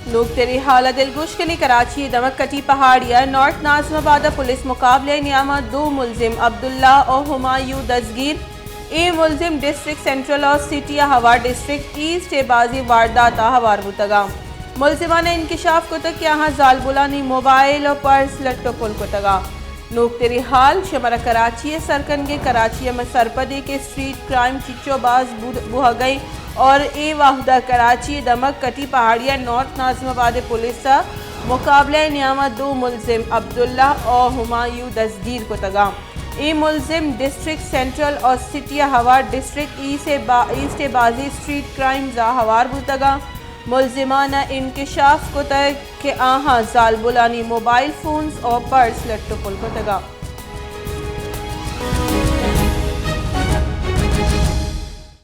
लोग तेरी हालत दिलगुश के लिए कराची दमक कटी पहाड़िया नॉर्थ नाज़िमाबाद पुलिस मुकाबले नियामत दो मुलजिम अब्दुल्ला और हुमायूं दस्तगीर ए मुलजिम डिस्ट्रिक्ट सेंट्रल और सिटी हवार डिस्ट्रिक्ट ईस्ट ए बाजी वारदात हवार बुतगा मुलजिमा ने इंकशाफ को तक यहाँ जालबुलानी मोबाइल और पर्स लट्टो पुल को तगा लोग तेरी हाल शमरा कराची सरकन के कराची में सरपदे के स्ट्रीट क्राइम चिच्चोबाज बुहा गई और ए वाहदा कराची दमक कटी पहाड़िया नॉर्थ नाज़िमाबाद पुलिस मुकाबले नियामत दो मुलजिम अब्दुल्ला और हुमायूं दस्तगीर को तगा ए मुलजिम डिस्ट्रिक्ट सेंट्रल और सिटी हवार डिस्ट्रिक्ट ईस्ट बाजी स्ट्रीट क्राइम जा हवार बुतगा मुलजिमाना इंकशाफ को तक के आहा जालबुलानी मोबाइल फोन्स और पर्स लट्टो पुल को तगा